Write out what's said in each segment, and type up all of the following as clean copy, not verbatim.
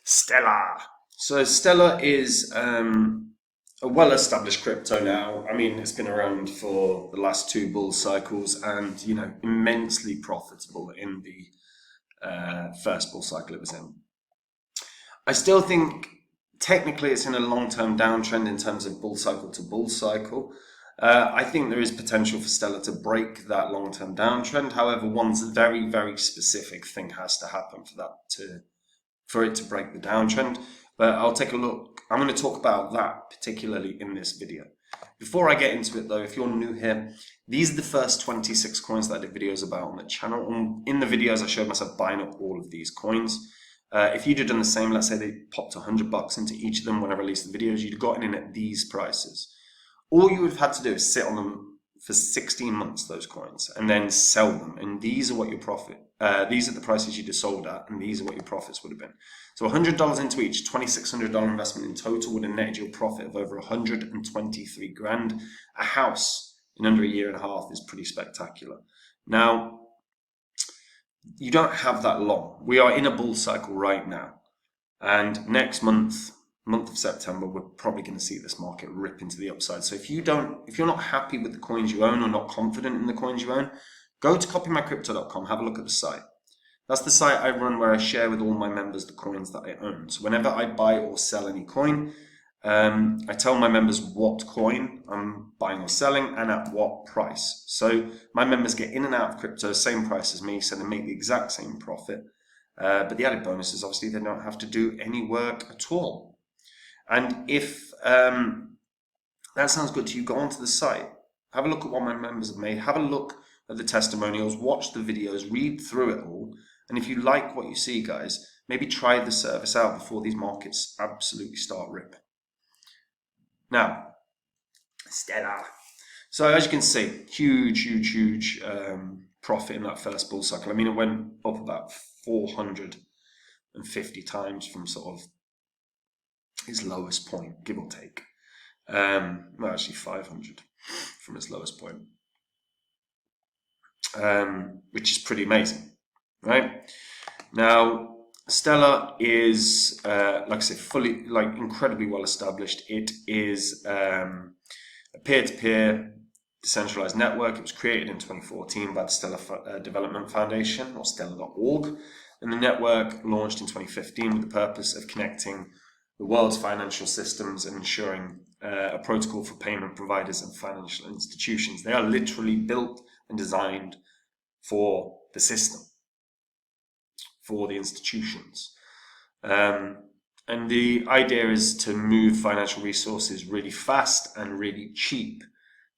Stellar. So Stellar is a well-established crypto now. I mean, it's been around for the last two bull cycles, and immensely profitable in the first bull cycle it was in. I still think technically it's in a long-term downtrend in terms of bull cycle to bull cycle. I think there is potential for Stellar to break that long-term downtrend. However, one very, very specific thing has to happen for it to break the downtrend. But I'll take a look. I'm going to talk about that particularly in this video. Before I get into it though, if you're new here, these are the first 26 coins that I did videos about on the channel. And in the videos, I showed myself buying up all of these coins. If you'd have done the same, let's say they popped $100 into each of them when I released the videos, you'd have gotten in at these prices. All you would have had to do is sit on them for 16 months, those coins, and then sell them. And these are what your profit, these are the prices you'd have sold at, and these are what your profits would have been. So $100 into each, $2,600 investment in total would have netted you a profit of over 123 grand. A house in under a year and a half is pretty spectacular. Now, you don't have that long. We are in a bull cycle right now. And next month of September, we're probably going to see this market rip into the upside. So if you're not happy with the coins you own or not confident in the coins you own, go to copymycrypto.com, have a look at the site. That's the site I run where I share with all my members the coins that I own. So whenever I buy or sell any coin, I tell my members what coin I'm buying or selling and at what price. So my members get in and out of crypto, same price as me, so they make the exact same profit. But the added bonus is obviously they don't have to do any work at all. And if that sounds good to you, go onto the site, have a look at what my members have made, have a look at the testimonials, watch the videos, read through it all. And if you like what you see, guys, maybe try the service out before these markets absolutely start ripping. Now, Stellar. So as you can see, huge profit in that first bull cycle. I mean, it went up about 450 times from sort of its lowest point, give or take. Well, actually 500 from its lowest point, which is pretty amazing, right? Now, Stellar is, like I said, incredibly well established. It is a peer-to-peer decentralized network. It was created in 2014 by the Stellar Development Foundation, or Stellar.org, and the network launched in 2015 with the purpose of connecting the world's financial systems and ensuring a protocol for payment providers and financial institutions. They are literally built and designed for the system, for the institutions. And the idea is to move financial resources really fast and really cheap.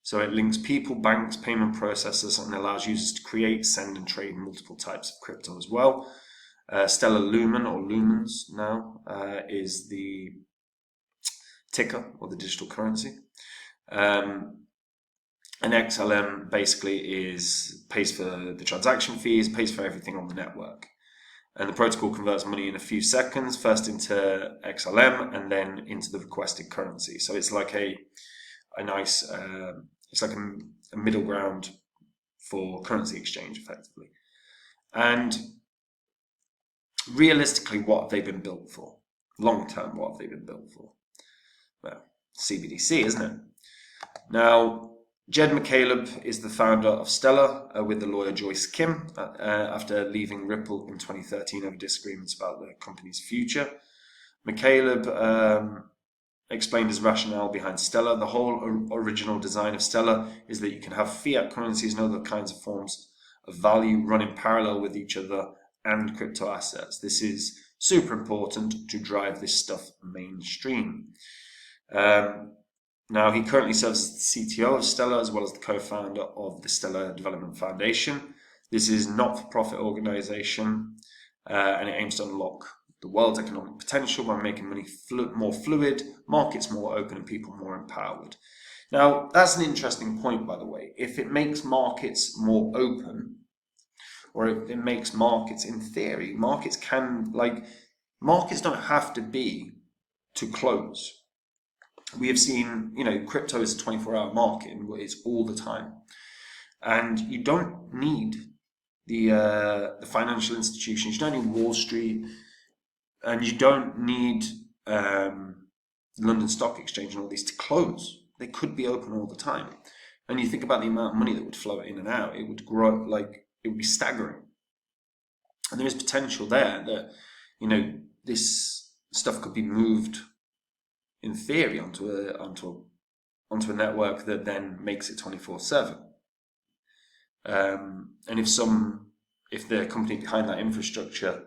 So it links people, banks, payment processors, and allows users to create, send, and trade multiple types of crypto as well. Stellar Lumen, or Lumens now, is the ticker, or the digital currency. And XLM basically pays for the transaction fees, pays for everything on the network. And the protocol converts money in a few seconds, first into XLM and then into the requested currency. So it's like a nice, it's like a middle ground for currency exchange, effectively. And realistically, what have they been built for? Long term, what have they been built for? Well, CBDC, isn't it? Now, Jed McCaleb is the founder of Stellar with the lawyer Joyce Kim after leaving Ripple in 2013 over disagreements about the company's future. McCaleb explained his rationale behind Stellar. The whole original design of Stellar is that you can have fiat currencies and other kinds of forms of value run in parallel with each other and crypto assets. This is super important to drive this stuff mainstream. Now, he currently serves as the CTO of Stellar as well as the co-founder of the Stellar Development Foundation. This is a not-for-profit organization and it aims to unlock the world's economic potential by making money more fluid, markets more open, and people more empowered. Now, that's an interesting point, by the way. If it makes markets more open, or if it makes markets, in theory, markets don't have to be to close. We have seen, crypto is a 24-hour market, and it's all the time. And you don't need the financial institutions. You don't need Wall Street. And you don't need London Stock Exchange and all these to close. They could be open all the time. And you think about the amount of money that would flow in and out, it would grow, like, it would be staggering. And there is potential there that, this stuff could be moved in theory onto a network that then makes it 24/7. And if the company behind that infrastructure,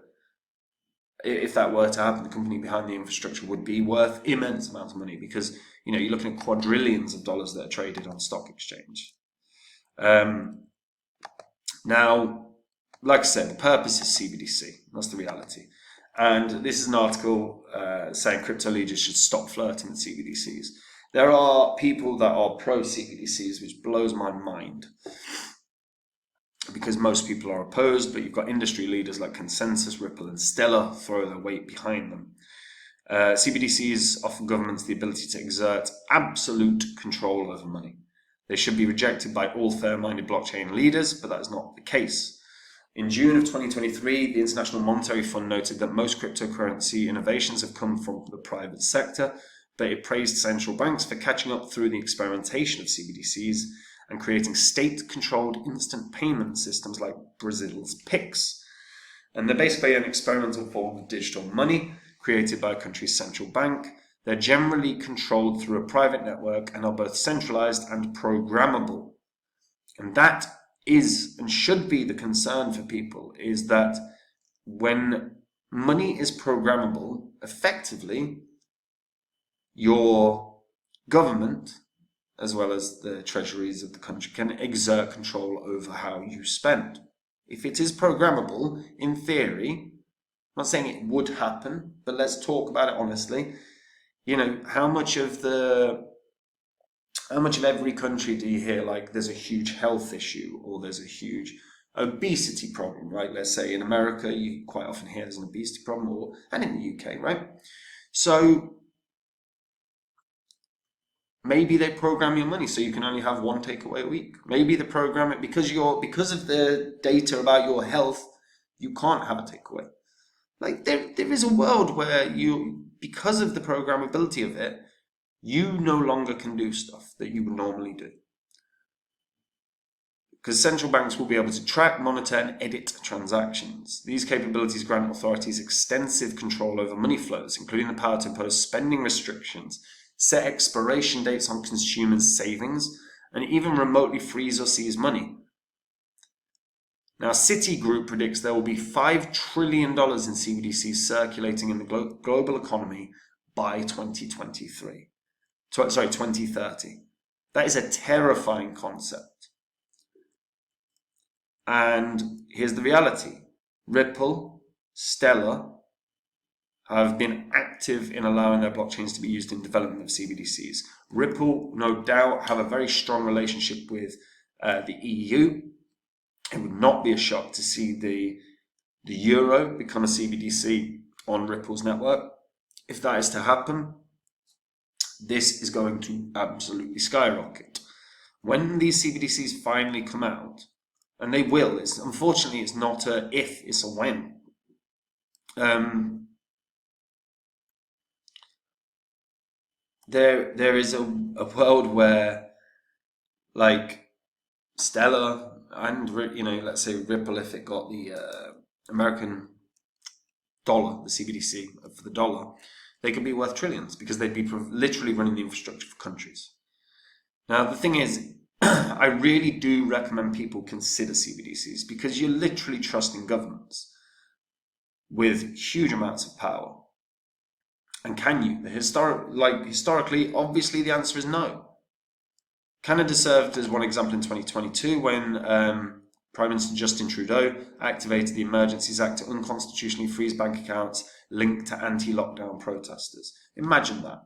if that were to happen, the company behind the infrastructure would be worth immense amounts of money, because you're looking at quadrillions of dollars that are traded on stock exchange. Now, like I said, the purpose is CBDC. That's the reality. And this is an article saying crypto leaders should stop flirting with CBDCs. There are people that are pro CBDCs, which blows my mind, because most people are opposed, but you've got industry leaders like Consensus, Ripple, and Stellar throw their weight behind them. CBDCs offer governments the ability to exert absolute control over money. They should be rejected by all fair-minded blockchain leaders, but that is not the case. In June of 2023, the International Monetary Fund noted that most cryptocurrency innovations have come from the private sector, but it praised central banks for catching up through the experimentation of CBDCs and creating state-controlled instant payment systems like Brazil's Pix. And they're basically an experimental form of digital money created by a country's central bank. They're generally controlled through a private network and are both centralized and programmable. And that is and should be the concern for people, is that when money is programmable, effectively, your government, as well as the treasuries of the country, can exert control over how you spend. If it is programmable, in theory, I'm not saying it would happen, but let's talk about it honestly. How much of every country do you hear, like, there's a huge health issue or there's a huge obesity problem, right? Let's say in America, you quite often hear there's an obesity problem, and in the UK, right? So maybe they program your money so you can only have one takeaway a week. Maybe they program it because of the data about your health, you can't have a takeaway. Like, there is a world where because of the programmability of it, you no longer can do stuff that you would normally do. Because central banks will be able to track, monitor, and edit transactions. These capabilities grant authorities extensive control over money flows, including the power to impose spending restrictions, set expiration dates on consumers' savings, and even remotely freeze or seize money. Now, Citigroup predicts there will be $5 trillion in CBDCs circulating in the global economy by 2030. That is a terrifying concept. And here's the reality. Ripple, Stellar have been active in allowing their blockchains to be used in development of CBDCs. Ripple, no doubt, have a very strong relationship with the EU. It would not be a shock to see the euro become a CBDC on Ripple's network. If that is to happen, this is going to absolutely skyrocket. When these CBDCs finally come out, and they will, unfortunately it's not a if, it's a when. There is a world where, like, Stellar and, let's say Ripple, if it got the American dollar, the CBDC for the dollar, they could be worth trillions because they'd be literally running the infrastructure for countries. Now, the thing is, I really do recommend people consider CBDCs because you're literally trusting governments with huge amounts of power. And can you? Historically, obviously the answer is no. Canada served as one example in 2022 when Prime Minister Justin Trudeau activated the Emergencies Act to unconstitutionally freeze bank accounts linked to anti-lockdown protesters. Imagine that.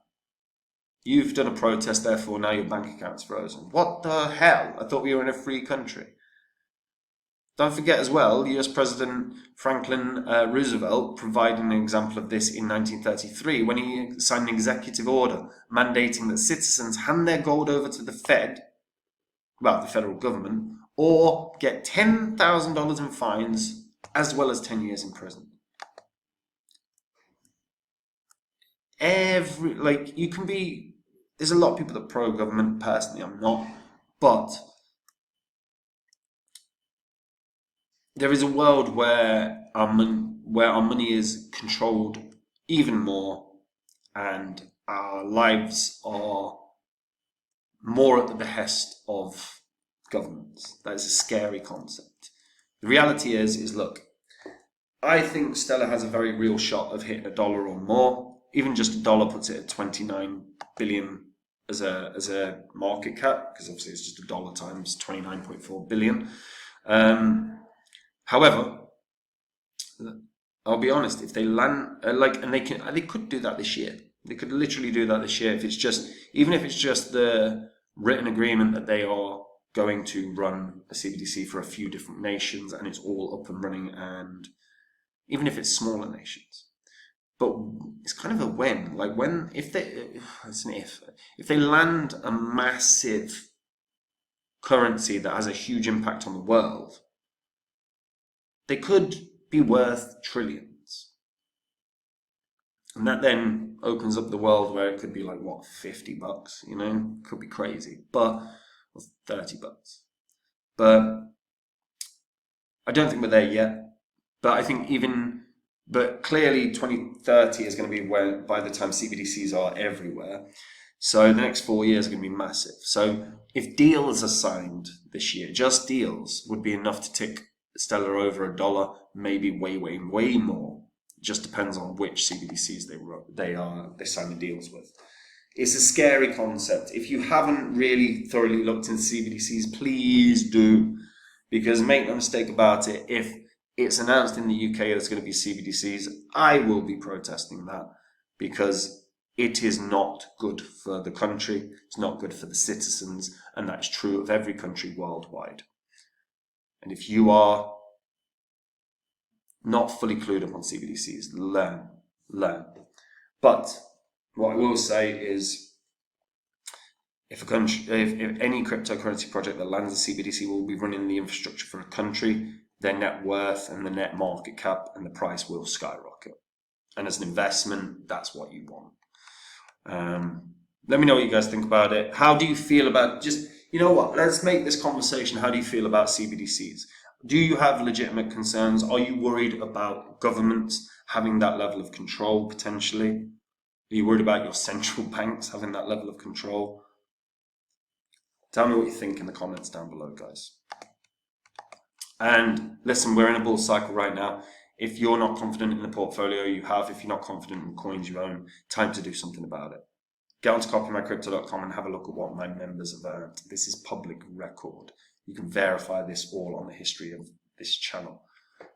You've done a protest, therefore now your bank account's frozen. What the hell? I thought we were in a free country. Don't forget as well, US President Franklin Roosevelt provided an example of this in 1933 when he signed an executive order mandating that citizens hand their gold over to the federal government, or get $10,000 in fines as well as 10 years in prison. you can be, there's a lot of people that are pro-government. Personally, I'm not, but there is a world where our money is controlled even more, and our lives are more at the behest of governments. That is a scary concept. The reality is look, I think Stellar has a very real shot of hitting $1 or more. Even just $1 puts it at 29 billion as a market cap, because obviously it's just $1 times 29.4 billion. However, I'll be honest, if they land and they could do that this year. They could literally do that this year if it's just the written agreement that they are going to run a CBDC for a few different nations and it's all up and running, and even if it's smaller nations. But it's kind of a when. Like it's an if they land a massive currency that has a huge impact on the world, they could be worth trillions. And that then opens up the world where it could be like, what, $50, you know? Could be crazy. But, or $30. But I don't think we're there yet. But I think but clearly 2030 is going to be when, by the time CBDCs are everywhere. So the next 4 years are going to be massive. So if deals are signed this year, just deals would be enough to tick Stellar over $1, maybe way, way, way more. It just depends on which CBDCs they sign the deals with. It's a scary concept. If you haven't really thoroughly looked into CBDCs, please do, because make no mistake about it, if it's announced in the UK there's going to be CBDCs, I will be protesting that, because it is not good for the country, it's not good for the citizens, and that's true of every country worldwide. And if you are not fully clued up on CBDCs, learn. But what I will say is, if any cryptocurrency project that lands a CBDC will be running the infrastructure for a country, their net worth and the net market cap and the price will skyrocket. And as an investment, that's what you want. Let me know what you guys think about it. How do you feel about you know what? Let's make this conversation. How do you feel about CBDCs? Do you have legitimate concerns? Are you worried about governments having that level of control potentially? Are you worried about your central banks having that level of control? Tell me what you think in the comments down below, guys. And listen, we're in a bull cycle right now. If you're not confident in the portfolio you have, if you're not confident in the coins you own, time to do something about it. Get onto copymycrypto.com and have a look at what my members have earned. This is public record. You can verify this all on the history of this channel.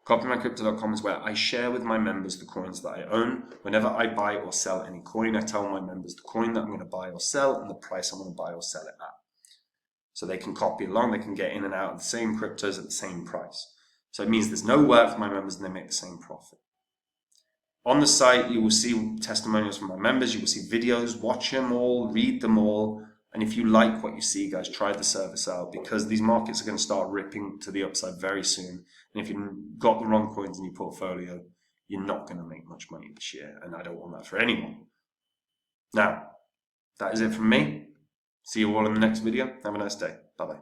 Copymycrypto.com is where I share with my members the coins that I own. Whenever I buy or sell any coin, I tell my members the coin that I'm going to buy or sell and the price I'm going to buy or sell it at. So they can copy along, they can get in and out of the same cryptos at the same price. So it means there's no work for my members and they make the same profit. On the site, you will see testimonials from my members, you will see videos, watch them all, read them all. And if you like what you see, guys, try the service out, because these markets are going to start ripping to the upside very soon. And if you've got the wrong coins in your portfolio, you're not going to make much money this year. And I don't want that for anyone. Now, that is it from me. See you all in the next video. Have a nice day. Bye-bye.